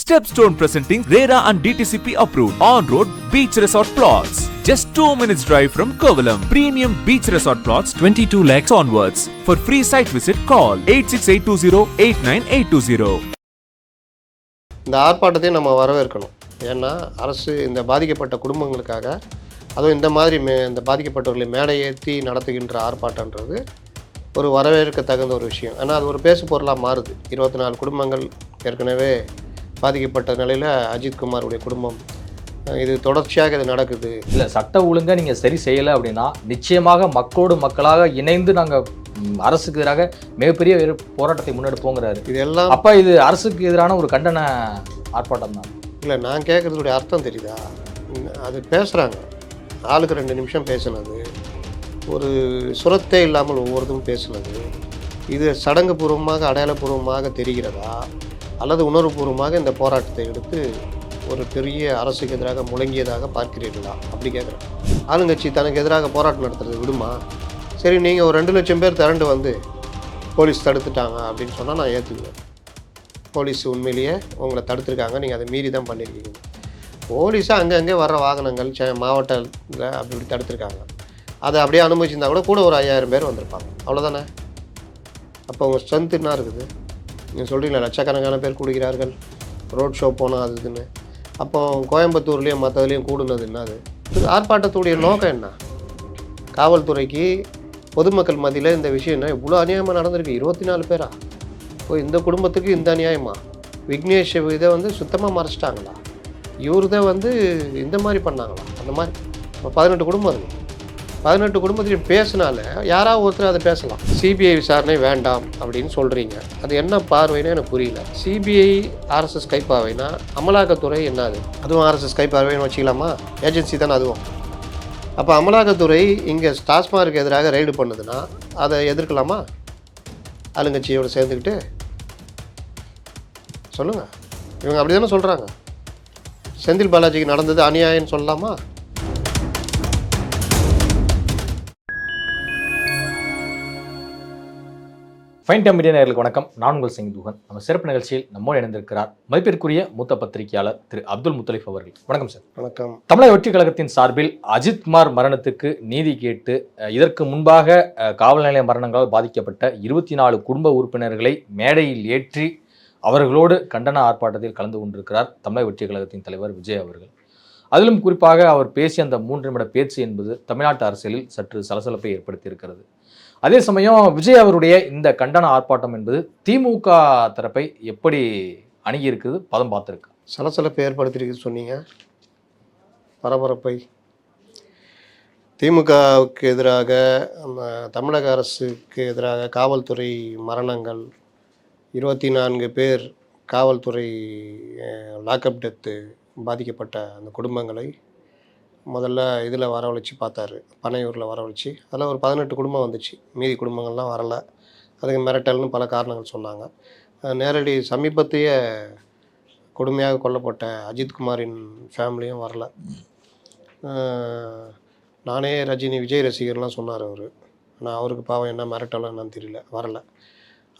Stepstone presenting RERA and DTCP approved on-road beach resort plots. Just 2 minutes drive from Kovalam. Premium beach resort plots 22 lakhs onwards. For free site visit, call 8682089820. இந்த ஆர்ப்பாட்டத்தையும் நம்ம வரவேற்கணும். ஏன்னா அரசு இந்த பாதிக்கப்பட்ட குடும்பங்களுக்காக அதுவும் இந்த மாதிரி இந்த பாதிக்கப்பட்டவர்களை மேடை ஏற்றி நடத்துகின்ற ஆர்ப்பாட்டன்றது ஒரு வரவேற்க தகுந்த ஒரு விஷயம். ஆனால் அது ஒரு பேசு பொருளாக மாறுது. 24 குடும்பங்கள் ஏற்கனவே பாதிக்கப்பட்ட நிலையில் அஜித்குமாருடைய குடும்பம் இது தொடர்ச்சியாக இது நடக்குது. இல்லை, சட்ட ஒழுங்கை நீங்கள் சரி செய்யலை அப்படின்னா நிச்சயமாக மக்களோடு மக்களாக இணைந்து நாங்கள் அரசுக்கு எதிராக மிகப்பெரிய போராட்டத்தை முன்னெடுப்போங்கிறாரு. இது எல்லாம் அப்போ இது அரசுக்கு எதிரான ஒரு கண்டன ஆர்ப்பாட்டம் தான். இல்லை, நான் கேட்குறதுடைய அர்த்தம் தெரியுதா? அது பேசுகிறாங்க, ஆளுக்கு 2 நிமிஷம் பேசுனது, ஒரு சுரத்தே இல்லாமல் ஒவ்வொருத்தரும் பேசுனது, இது சடங்கு பூர்வமாக அடையாளப்பூர்வமாக தெரிகிறதா அல்லது உணர்வுபூர்வமாக இந்த போராட்டத்தை எடுத்து ஒரு பெரிய அரசுக்கு எதிராக முழங்கியதாக பார்க்கிறீர்களா அப்படி கேட்குறேன். ஆளுங்கட்சி தனக்கு எதிராக போராட்டம் நடத்துறது விடுமா? சரி, நீங்கள் ஒரு 2 லட்சம் பேர் திரண்டு வந்து போலீஸ் தடுத்துட்டாங்க அப்படின்னு சொன்னால் நான் ஏற்றுக்குவேன். போலீஸ் உண்மையிலேயே உங்களை தடுத்துருக்காங்க, நீங்கள் அதை மீறி தான் பண்ணியிருக்கீங்க. போலீஸாக அங்கங்கே வர்ற வாகனங்கள் மாவட்டத்தில் அப்படி தடுத்துருக்காங்க. அதை அப்படியே அனுமதிச்சிருந்தா கூட ஒரு 5000 பேர் வந்திருப்பாங்க, அவ்வளோதானே? அப்போ உங்கள் ஸ்ட்ரென்த் என்ன இருக்குது? நீங்கள் சொல்கிறீங்களா லட்சக்கணக்கான பேர் கூடுகிறார்கள், ரோட் ஷோ போனால் அது இதுன்னு. அப்போ கோயம்புத்தூர்லேயும் மற்றதுலேயும் கூடுனது என்னது? ஆர்ப்பாட்டத்துடைய நோக்கம் என்ன? காவல்துறைக்கு பொதுமக்கள் மத்தியில் இந்த விஷயம் என்ன இவ்வளோ அநியாயமாக நடந்திருக்கு? 24 பேரா? இந்த குடும்பத்துக்கு இந்த அநியாயமா? விக்னேஷ் இதை சுத்தமாக மறைச்சிட்டாங்களா? இவர்தான் இந்த மாதிரி பண்ணாங்களா? அந்த மாதிரி 18 குடும்பம் இருக்குது. 18 குடும்பத்தையும் பேசினால யாராவது ஒருத்தர் அதை பேசலாம். சிபிஐ விசாரணை வேண்டாம் அப்படின்னு சொல்கிறீங்க, அது என்ன பார்வைன்னு எனக்கு புரியல. சிபிஐ ஆர்எஸ்எஸ் கைப்பார்வைனா அமலாக்கத்துறை என்னது? அதுவும் ஆர்எஸ்எஸ் கைப்பார்வைன்னு வச்சுக்கலாமா? ஏஜென்சி தானே அதுவும். அப்போ அமலாக்கத்துறை இங்கே டாஸ்மார்க்கு எதிராக ரைடு பண்ணுதுன்னா அதை எதிர்க்கலாமா? ஆளுங்கட்சியோடு சேர்ந்துக்கிட்டு சொல்லுங்கள். இவங்க அப்படி தானே சொல்கிறாங்க. செந்தில் பாலாஜிக்கு நடந்தது அநியாயம்னு சொல்லலாமா? ஃபைன் டைம் மீடியா நேயர்களுக்கு வணக்கம். நான் உங்கள் சிங்துகன். நம்ம சிறப்பு நிகழ்ச்சியில் நம்மோடு இணைந்திருக்கிறார் மதிப்பிற்குரிய மூத்த பத்திரிகையாளர் திரு அப்துல் முத்தலிப் அவர்கள். வணக்கம் சார். வணக்கம். தமிழக வெற்றி கழகத்தின் சார்பில் அஜித்குமார் மரணத்துக்கு நீதி கேட்டு இதற்கு முன்பாக காவல் நிலைய மரணங்களால் பாதிக்கப்பட்ட 24 குடும்ப உறுப்பினர்களை மேடையில் ஏற்றி அவர்களோடு கண்டன ஆர்ப்பாட்டத்தில் கலந்து கொண்டிருக்கிறார் தமிழக வெற்றி கழகத்தின் தலைவர் விஜய் அவர்கள். அதிலும் குறிப்பாக அவர் பேசிய அந்த 3 நிமிட பேச்சு என்பது தமிழ்நாட்டு அரசியலில் சற்று சலசலப்பை ஏற்படுத்தியிருக்கிறது. அதே சமயம் விஜய் அவருடைய இந்த கண்டன ஆர்ப்பாட்டம் என்பது திமுக தரப்பை எப்படி அணுகி இருக்குது, பதம் பார்த்துருக்கு? சலசலப்பை ஏற்படுத்தியிருக்கு சொன்னீங்க, பரபரப்பை. திமுகவுக்கு எதிராக தமிழக அரசுக்கு எதிராக காவல்துறை மரணங்கள், 24 பேர் காவல்துறை லாக்அப் டெத்து பாதிக்கப்பட்ட அந்த குடும்பங்களை முதல்ல இதில் வரவழைச்சி பார்த்தாரு, பனையூரில் வரவழைச்சி. அதில் ஒரு 18 குடும்பம் வந்துச்சு, மீதி குடும்பங்கள்லாம் வரலை. அதுக்கு மிரட்டல்னு பல காரணங்கள் சொன்னாங்க. நேரடி சமீபத்திய கொடுமையாக கொல்லப்பட்ட அஜித்குமாரின் ஃபேமிலியும் வரலை. நானே ரஜினி விஜய் ரசிகர்லாம் சொன்னார் அவர். ஆனால் அவருக்கு பாவம் என்ன மிரட்டலும் என்னன்னு தெரியல, வரலை.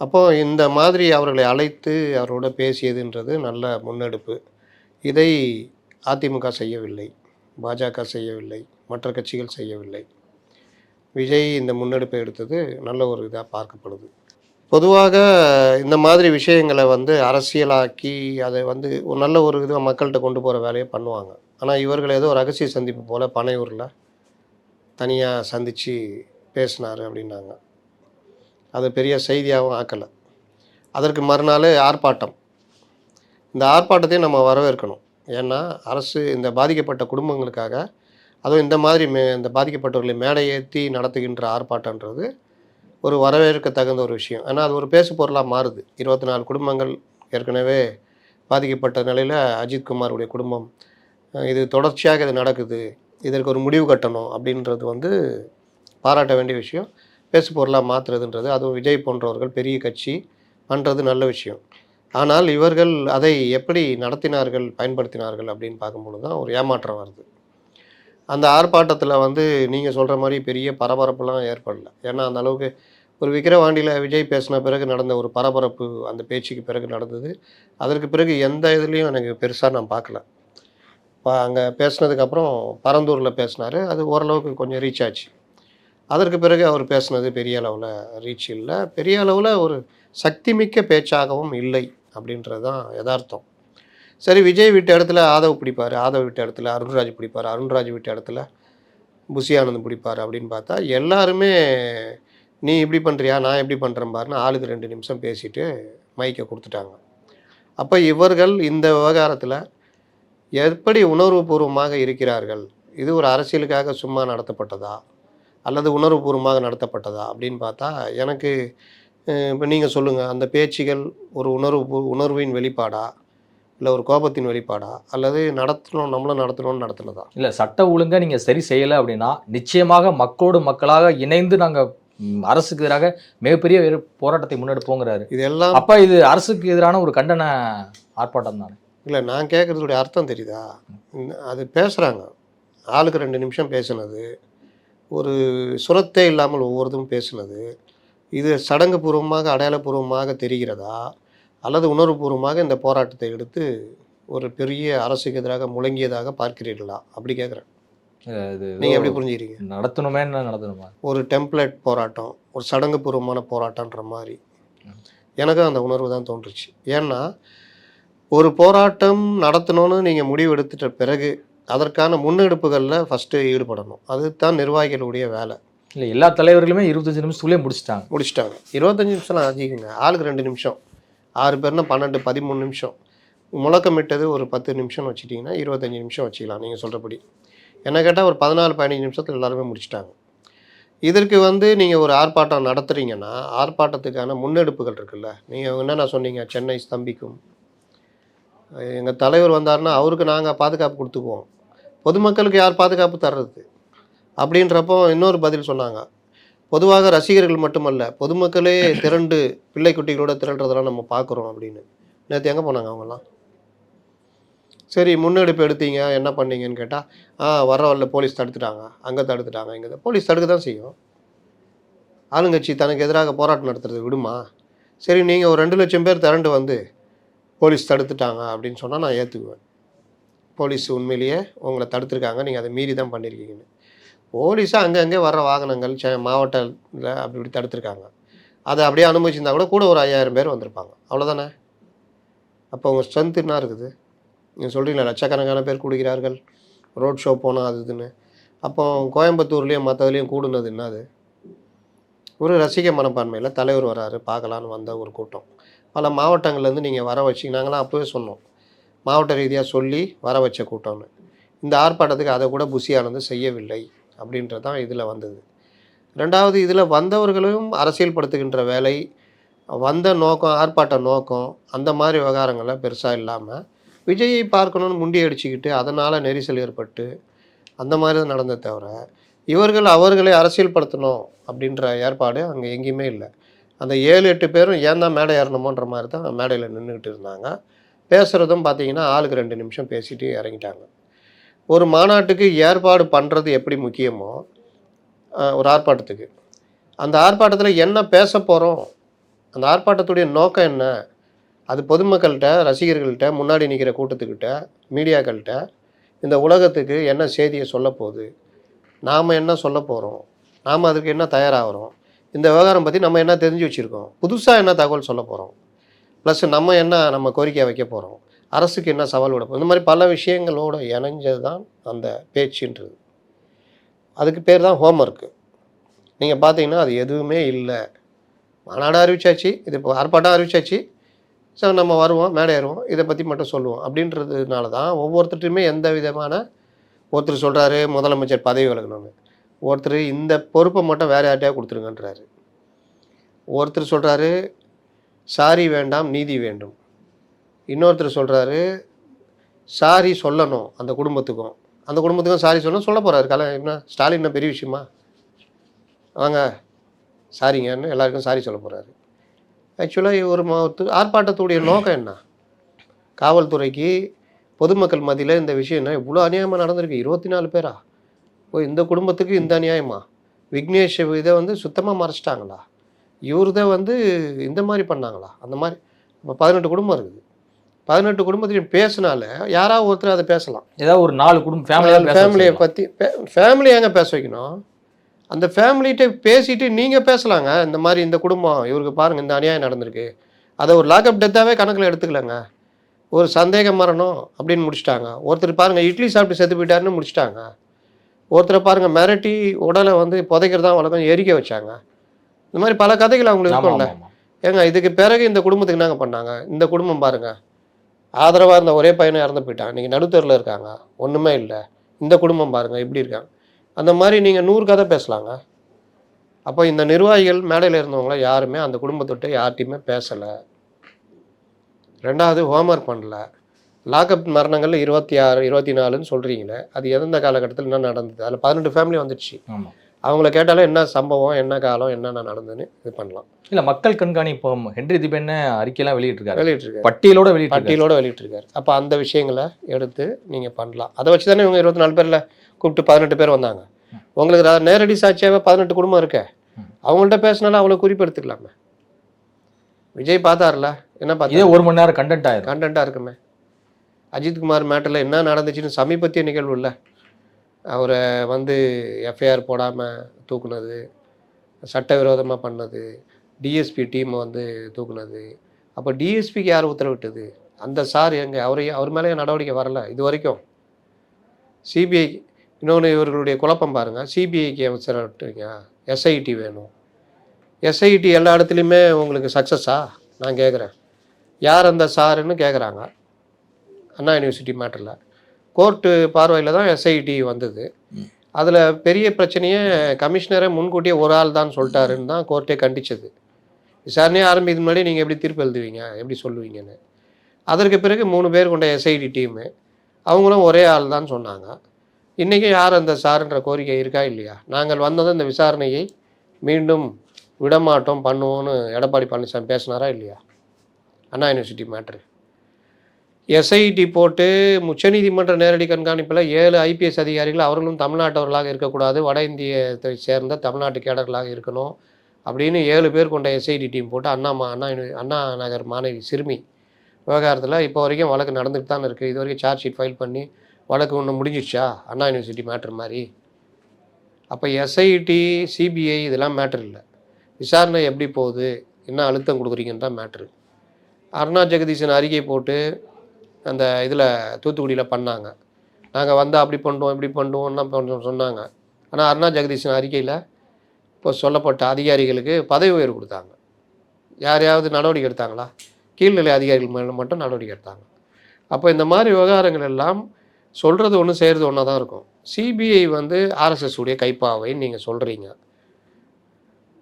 அப்போது இந்த மாதிரி அவர்களை அழைத்து அவரோட பேசியதுன்றது நல்ல முன்னெடுப்பு. இதை அதிமுக செய்யவில்லை, பாஜக செய்யவில்லை, மற்ற கட்சிகள் செய்யவில்லை. விஜய் இந்த முன்னெடுப்பை எடுத்தது நல்ல ஒரு இதாக பார்க்கப்படுது. பொதுவாக இந்த மாதிரி விஷயங்களை அரசியலாக்கி அதை ஒரு நல்ல ஒரு இதாக மக்கள்கிட்ட கொண்டு போகிற வேலையை பண்ணுவாங்க. ஆனால் இவர்கள் ஏதோ ரகசிய சந்திப்பு போல் பனையூரில் தனியாக சந்தித்து பேசினார் அப்படின்னாங்க. அது பெரிய செய்தியாகவும் ஆக்கலை. அதற்கு மறுநாள் ஆர்ப்பாட்டம். இந்த ஆர்ப்பாட்டத்தையும் நம்ம வரவேற்கணும். ஏன்னா அரசு இந்த பாதிக்கப்பட்ட குடும்பங்களுக்காக அதுவும் இந்த மாதிரி இந்த பாதிக்கப்பட்டவர்களை மேடை ஏற்றி நடத்துகின்ற ஆர்ப்பாட்டன்றது ஒரு வரவேற்க தகுந்த ஒரு விஷயம். ஆனால் அது ஒரு பேசு பொருளாக மாறுது. 24 குடும்பங்கள் ஏற்கனவே பாதிக்கப்பட்ட நிலையில் அஜித்குமாருடைய குடும்பம் இது தொடர்ச்சியாக இது நடக்குது, இதற்கு ஒரு முடிவு கட்டணும் அப்படின்றது பாராட்ட வேண்டிய விஷயம். பேசு பொருளாக மாற்றுறதுன்றது, அதுவும் விஜய் போன்றவர்கள் பெரிய கட்சி பண்ணுறது நல்ல விஷயம். ஆனால் இவர்கள் அதை எப்படி நடத்தினார்கள், பயன்படுத்தினார்கள் அப்படின்னு பார்க்கும்பொழுது தான் ஒரு ஏமாற்றம் வருது. அந்த ஆர்ப்பாட்டத்தில் நீங்கள் சொல்கிற மாதிரி பெரிய பரபரப்புலாம் ஏற்படலை. ஏன்னா அந்த அளவுக்கு ஒரு விக்கிரவாண்டியில் விஜய் பேசின பிறகு நடந்த ஒரு பரபரப்பு அந்த பேச்சுக்கு பிறகு நடந்தது. அதற்கு பிறகு எந்த இதுலேயும் எனக்கு பெருசாக நான் பார்க்கல. இப்போ அங்கே பேசினதுக்கப்புறம் பரந்தூரில் பேசினார். அது ஓரளவுக்கு கொஞ்சம் ரீச் ஆச்சு. அதற்கு பிறகு அவர் பேசினது பெரிய அளவில் ரீச் இல்லை. பெரிய அளவில் ஒரு சக்திமிக்க பேச்சாகவும் இல்லை அப்படின்றது தான் யதார்த்தம். சரி, விஜய் விட்ட இடத்துல ஆதவ் பிடிப்பார், ஆதவ் விட்ட இடத்துல அருண்ராஜ் பிடிப்பார், அருண்ராஜ் விட்ட இடத்துல புஷி ஆனந்த் பிடிப்பார் அப்படின்னு பார்த்தா எல்லாருமே நீ இப்படி பண்ணுறியா நான் எப்படி பண்ணுறேன் பாருன்னு ஆளுக்கு 2 நிமிஷம் பேசிட்டு மைக்கை கொடுத்துட்டாங்க. அப்போ இவர்கள் இந்த விவகாரத்தில் எப்படி உணர்வுபூர்வமாக இருக்கிறார்கள், இது ஒரு அரசியலுக்காக சும்மா நடத்தப்பட்டதா அல்லது உணர்வுபூர்வமாக நடத்தப்பட்டதா அப்படின்னு பார்த்தா எனக்கு இப்போ நீங்கள் சொல்லுங்கள், அந்த பேச்சுகள் ஒரு உணர்வின் வெளிப்பாடா இல்லை ஒரு கோபத்தின் வெளிப்பாடா அல்லது நம்மளும் நடத்தணும்னு இல்லை, சட்ட ஒழுங்கை நீங்கள் சரி செய்யலை அப்படின்னா நிச்சயமாக மக்களோடு மக்களாக இணைந்து நாங்கள் அரசுக்கு எதிராக மிகப்பெரிய போராட்டத்தை முன்னெடுப்போங்கிறாரு. இதெல்லாம் அப்போ இது அரசுக்கு எதிரான ஒரு கண்டன ஆர்ப்பாட்டம் தானே? இல்லை, நான் கேட்குறதுடைய அர்த்தம் தெரியுதா? அது பேசுகிறாங்க, ஆளுக்கு 2 நிமிஷம் பேசுனது, ஒரு சுரத்தே இல்லாமல் ஒவ்வொருத்தரும் பேசுனது, இது சடங்கு பூர்வமாக அடையாளப்பூர்வமாக தெரிகிறதா அல்லது உணர்வுபூர்வமாக இந்த போராட்டத்தை எடுத்து ஒரு பெரிய அரசுக்கு எதிராக முழங்கியதாக பார்க்கிறீர்களா அப்படி கேட்குறேன். நீங்கள் எப்படி புரிஞ்சுக்கிறீங்க? நடத்தணுமே நடத்தணுமா? ஒரு டெம்ப்ளேட் போராட்டம், ஒரு சடங்கு பூர்வமான போராட்டன்ற மாதிரி எனக்கும் அந்த உணர்வு தான் தோன்றுச்சு. ஏன்னா ஒரு போராட்டம் நடத்தணும்னு நீங்கள் முடிவு எடுத்துட்ட பிறகு அதற்கான முன்னெடுப்புகளில் ஃபஸ்ட்டு ஈடுபடணும். அதுதான் நிர்வாகிகளுடைய வேலை. இல்லை, எல்லா தலைவர்களுமே 25 நிமிஷத்துக்குள்ளே முடிச்சிட்டாங்க. 25 நிமிஷம்லாம் அதிகங்க. ஆளுக்கு 2 நிமிஷம், 6 பேர்னா 12 13 நிமிஷம். முழக்கமிட்டது ஒரு 10 நிமிஷம்னு வச்சுட்டிங்கன்னா 25 நிமிஷம் வச்சுக்கலாம் நீங்கள் சொல்கிறபடி. என்ன கேட்டால் ஒரு 14-15 நிமிஷத்தில் எல்லாருமே முடிச்சிட்டாங்க. இதற்கு நீங்கள் ஒரு ஆர்ப்பாட்டம் நடத்துகிறீங்கன்னா ஆர்ப்பாட்டத்துக்கான முன்னெடுப்புகள் இருக்குல்ல. நீங்கள் என்னென்ன சொன்னீங்க, சென்னை ஸ்தம்பிக்கும், எங்கள் தலைவர் வந்தாருன்னா அவருக்கு நாங்கள் பாதுகாப்பு கொடுத்துக்குவோம், பொதுமக்களுக்கு யார் பாதுகாப்பு தர்றது அப்படின்றப்போ இன்னொரு பதில் சொன்னாங்க. பொதுவாக ரசிகர்கள் மட்டுமல்ல, பொதுமக்களே திரண்டு பிள்ளை குட்டிகளோட திரண்டுறதெல்லாம் நம்ம பார்க்குறோம் அப்படின்னு. நேற்று எங்கே போனாங்க அவங்கெல்லாம்? சரி, முன்னெடுப்பு எடுத்தீங்க, என்ன பண்ணீங்கன்னு கேட்டால் வர போலீஸ் தடுத்துட்டாங்க, அங்கே தடுத்துட்டாங்க, இங்கே போலீஸ் தடுக்க தான் செய்யும். ஆளுங்கட்சி தனக்கு எதிராக போராட்டம் நடத்துறது விடுமா? சரி, நீங்கள் ஒரு 2 லட்சம் பேர் திரண்டு வந்து போலீஸ் தடுத்துட்டாங்க அப்படின்னு சொன்னால் நான் ஏற்றுக்குவேன். போலீஸ் உண்மையிலேயே உங்களை தடுத்துருக்காங்க, நீங்கள் அதை மீறி தான் பண்ணியிருக்கீங்கன்னு. போலீஸாக அங்கங்கே வர்ற வாகனங்கள் மாவட்டத்தில் அப்படி இப்படி தடுத்துருக்காங்க. அதை அப்படியே அனுமதிச்சிருந்தா கூட ஒரு 5000 பேர் வந்திருப்பாங்க, அவ்வளோதானே? அப்போ உங்கள் ஸ்ட்ரென்த் என்ன இருக்குது? நீங்கள் சொல்கிறீங்களா லட்சக்கணக்கான பேர் கூடுகிறார்கள், ரோட் ஷோ போனால் அது இதுன்னு. அப்போ கோயம்புத்தூர்லேயும் மற்றதுலேயும் கூடுனது என்னது? ஒரு ரசிக மனப்பான்மையில் தலைவர் வராரு பார்க்கலான்னு வந்த ஒரு கூட்டம். பல மாவட்டங்கள்லேருந்து நீங்கள் வர வச்சு, நாங்களாம் அப்போவே சொன்னோம், மாவட்ட ரீதியாக சொல்லி வர வச்ச கூட்டம்னு. இந்த ஆர்ப்பாட்டத்துக்கு அதை கூட புஷி ஆனந்த் செய்யவில்லை அப்படின்றது தான் இதில் வந்தது. ரெண்டாவது, இதில் வந்தவர்களும் அரசியல்படுத்துகின்ற வேலை, வந்த நோக்கம், ஆர்ப்பாட்ட நோக்கம், அந்த மாதிரி விவகாரங்களை பெருசாக இல்லாமல் விஜயை பார்க்கணுன்னு முண்டி அடிச்சுக்கிட்டு அதனால் நெரிசல் ஏற்பட்டு அந்த மாதிரி தான் நடந்ததை தவிர அவர்களை அரசியல்படுத்தணும் அப்படின்ற ஏற்பாடு அங்கே எங்கேயுமே இல்லை. அந்த 7-8 பேரும் ஏன் தான் மேடை ஏறணுமோன்ற மாதிரி தான் மேடையில் நின்றுக்கிட்டு இருந்தாங்க. பேசுகிறதும் பார்த்தீங்கன்னா ஆளுக்கு 2 நிமிஷம் பேசிட்டு இறங்கிட்டாங்க. ஒரு மாநாட்டுக்கு ஏற்பாடு பண்ணுறது எப்படி முக்கியமோ ஒரு ஆர்ப்பாட்டத்துக்கு, அந்த ஆர்ப்பாட்டத்தில் என்ன பேச போகிறோம், அந்த ஆர்ப்பாட்டத்துடைய நோக்கம் என்ன, அது பொதுமக்கள்கிட்ட, ரசிகர்கள்கிட்ட, முன்னாடி நிற்கிற கூட்டத்துக்கிட்ட, மீடியாக்கள்கிட்ட இந்த உலகத்துக்கு என்ன செய்தியை சொல்ல போகுது, நாம் என்ன சொல்ல போகிறோம், நாம் அதுக்கு என்ன தயாராகிறோம், இந்த விவகாரம் பற்றி நம்ம என்ன தெரிஞ்சு வச்சுருக்கோம், புதுசாக என்ன தகவல் சொல்ல போகிறோம், ப்ளஸ் நம்ம கோரிக்கையை வைக்க போகிறோம், அரசுக்கு என்ன சவால் விட போகிறோம், இந்த மாதிரி பல விஷயங்களோடு இணைஞ்சது தான் அந்த பேச்சுன்றது. அதுக்கு பேர் தான் ஹோம்ஒர்க்கு. நீங்கள் பார்த்தீங்கன்னா அது எதுவுமே இல்லை. மாநாடு அறிவிச்சாச்சு, இது இப்போ ஆர்ப்பாட்டம் அறிவிச்சாச்சு, ஸோ நம்ம வருவோம், மேடை ஏறுவோம், இதை பற்றி மட்டும் சொல்லுவோம் அப்படின்றதுனால தான் ஒவ்வொருத்தருமே எந்த விதமான, ஒருத்தர் சொல்கிறாரு முதலமைச்சர் பதவி விலகணும்னு, ஒருத்தர் இந்த பொறுப்பை மட்டும் வேறு யார்ட்டையா கொடுத்துருங்கன்றாரு, ஒருத்தர் சொல்கிறாரு சாரி வேண்டாம் நீதி வேண்டும், இன்னொருத்தர் சொல்கிறாரு சாரி சொல்லணும் அந்த குடும்பத்துக்கும் சாரி சொல்லணும் சொல்ல போகிறாரு. என்ன ஸ்டாலின் என்ன பெரிய விஷயமா, வாங்க சாரிங்கன்னு எல்லாருக்கும் சாரி சொல்ல போகிறாரு. ஆக்சுவலாக ஒரு ஆர்ப்பாட்டத்துடைய நோக்கம் என்ன? காவல்துறைக்கு பொதுமக்கள் மத்தியில் இந்த விஷயம் என்ன இவ்வளோ அநியாயமாக நடந்திருக்கு, 24 பேரா, இந்த குடும்பத்துக்கு இந்த அநியாயமா, விக்னேஷ் இதை சுத்தமாக மறைச்சிட்டாங்களா, இவர் தான் வந்து இந்த மாதிரி பண்ணாங்களா அந்த மாதிரி. இப்போ 18 குடும்பம் இருக்குது. 18 குடும்பத்தையும் பேசினால யாராவது ஒருத்தர் அதை பேசலாம். ஏதாவது ஒரு 4 குடும்பம் ஃபேமிலியை பற்றி ஃபேமிலி ஏங்க பேச வைக்கணும்? அந்த ஃபேமிலிகிட்ட பேசிட்டு நீங்கள் பேசலாங்க. இந்த மாதிரி இந்த குடும்பம் இவருக்கு பாருங்கள் இந்த அநியாயம் நடந்திருக்கு, அதை ஒரு லாக்அப் டெத்தாகவே கணக்கில் எடுத்துக்கலங்க. ஒரு சந்தேக மரணம் அப்படின்னு முடிச்சிட்டாங்க. ஒருத்தர் பாருங்கள் இட்லி சாப்பிட்டு செத்து போயிட்டாருன்னு முடிச்சிட்டாங்க. ஒருத்தரை பாருங்கள் மிரட்டி உடலை வந்து புதைக்கிறதா வழக்கம் எரிக்க வச்சாங்க. இந்த மாதிரி பல கதைகள் அவங்களுக்கு இருக்கும்ல. ஏங்க இதுக்கு பிறகு இந்த குடும்பத்துக்கு என்னங்க பண்ணாங்க? இந்த குடும்பம் பாருங்கள் ஆதரவாக இருந்த ஒரே பையனை இறந்து போயிட்டாங்க, இன்றைக்கி நடுத்தரில் இருக்காங்க, ஒன்றுமே இல்லை. இந்த குடும்பம் பாருங்கள் இப்படி இருக்காங்க. அந்த மாதிரி நீங்கள் 100 கதை பேசலாங்க. அப்போ இந்த நிர்வாகிகள் மேடையில் இருந்தவங்கள யாருமே அந்த குடும்பத்தொட்டு யார்கிட்டையுமே பேசலை. 2வது ஹோம்ஒர்க் பண்ணல. லாக்அப் மரணங்கள் 26 24ன்னு சொல்கிறீங்களே, அது எந்த காலகட்டத்தில் என்ன நடந்தது? அதில் 18 ஃபேமிலி வந்துடுச்சு. அவங்கள கேட்டாலே என்ன சம்பவம், என்ன காலம், என்னென்ன நடந்ததுன்னு இது பண்ணலாம். இல்லை மக்கள் கண்காணிப்போம் ஹென்றி திபென்ன அறிக்கையெல்லாம் வெளியிட்டிருக்காரு, பட்டியலோட வெளியிட்டிருக்காரு. அப்போ அந்த விஷயங்களை எடுத்து நீங்கள் பண்ணலாம். அதை வச்சு தானே இவங்க 24 பேரில் கூப்பிட்டு 18 பேர் வந்தாங்க. உங்களுக்கு நேரடி சாட்சியாகவே 18 குடும்பம் இருக்க, அவங்கள்ட்ட பேசினாலும் அவங்கள குறிப்பெடுத்துக்கலாமே. விஜய் பார்த்தார்ல, என்ன பார்த்தா 1 மணி நேரம் கண்டென்ட்டாக இருக்குமே. அஜித்குமார் மேட்டரில் என்ன நடந்துச்சுன்னு சமீபத்திய நிகழ்வு இல்லை, அவரை வந்து எஃப்ஐஆர் போடாமல் தூக்குனது, சட்டவிரோதமாக பண்ணது, டிஎஸ்பி டீமை வந்து தூக்குனது. அப்போ டிஎஸ்பிக்கு யார் உத்தரவிட்டது? அந்த சார் எங்கே? அவர் மேலே நடவடிக்கை வரல இது வரைக்கும். சிபிஐ இன்னொன்று இவர்களுடைய குழப்பம் பாருங்கள். சிபிஐக்கு உத்தரவிட்டீங்க, எஸ்ஐடி வேணும். எஸ்ஐடி எல்லா இடத்துலையுமே உங்களுக்கு சக்ஸஸா? நான் கேட்குறேன். யார் அந்த சாருன்னு கேட்குறாங்க. அண்ணா யூனிவர்சிட்டி மேட்டரில் கோர்ட்டு பார்வையில் தான் எஸ்ஐடி வந்தது. அதில் பெரிய பிரச்சனையே கமிஷனரை முன்கூட்டியே ஒரு ஆள் தான் சொல்லிட்டாருன்னு தான் கோர்ட்டே கண்டிச்சது. விசாரணையே ஆரம்பிக்கு முன்னாடி நீங்கள் எப்படி தீர்ப்பு எழுதுவீங்க, எப்படி சொல்லுவீங்கன்னு. அதற்கு பிறகு 3 பேர் கொண்ட எஸ்ஐடி டீமு, அவங்களும் ஒரே ஆள் தான் சொன்னாங்க. இன்றைக்கி யார் அந்த சாருன்ற கோரிக்கை இருக்கா இல்லையா? நாங்கள் வந்ததும் இந்த விசாரணையை மீண்டும் விடமாட்டோம் பண்ணுவோன்னு எடப்பாடி பழனிசாமி பேசினாரா இல்லையா? அண்ணா யூனிவர்சிட்டி மேட்ரு எஸ்ஐடி போட்டு உச்சநீதிமன்ற நேரடி கண்காணிப்பில் 7 ஐபிஎஸ் அதிகாரிகள் அவர்களும் தமிழ்நாட்டவர்களாக இருக்கக்கூடாது, வட இந்தியத்தை சேர்ந்த தமிழ்நாட்டு கேடர்களாக இருக்கணும் அப்படின்னு 7 பேர் கொண்ட எஸ்ஐடி டீம் போட்டு அண்ணா நகர் மாணவி சிறுமி விவகாரத்தில் இப்போ வரைக்கும் வழக்கு நடந்துட்டு தான் இருக்குது. இது வரைக்கும் சார்ஜ் ஷீட் ஃபைல் பண்ணி வழக்கு ஒன்று முடிஞ்சிடுச்சா? அண்ணா யூனிவர்சிட்டி மேட்ரு மாதிரி. அப்போ எஸ்ஐடி சிபிஐ இதெல்லாம் மேட்ரு இல்லை. விசாரணை எப்படி போகுது, என்ன அழுத்தம் கொடுக்குறீங்கன்னு தான் மேட்ரு. அருணா ஜெகதீசன் அறிக்கை போட்டு அந்த இதில் தூத்துக்குடியில் பண்ணாங்க. நாங்கள் வந்தால் அப்படி பண்ணுவோம் இப்படி பண்ணுவோம்னா சொன்னாங்க. ஆனால் அருணா ஜெகதீசன் அறிக்கையில் இப்போ சொல்லப்பட்ட அதிகாரிகளுக்கு பதவி உயர்வு கொடுத்தாங்க. யாரையாவது நடவடிக்கை எடுத்தாங்களா? கீழ்நிலை அதிகாரிகள் மேலே மட்டும் நடவடிக்கை எடுத்தாங்க. அப்போ இந்த மாதிரி விவகாரங்கள் எல்லாம் சொல்கிறது ஒன்று செய்கிறது ஒன்றா தான் இருக்கும். சிபிஐ வந்து ஆர்எஸ்எஸ் உடைய கைப்பாவைன்னு நீங்கள் சொல்கிறீங்க,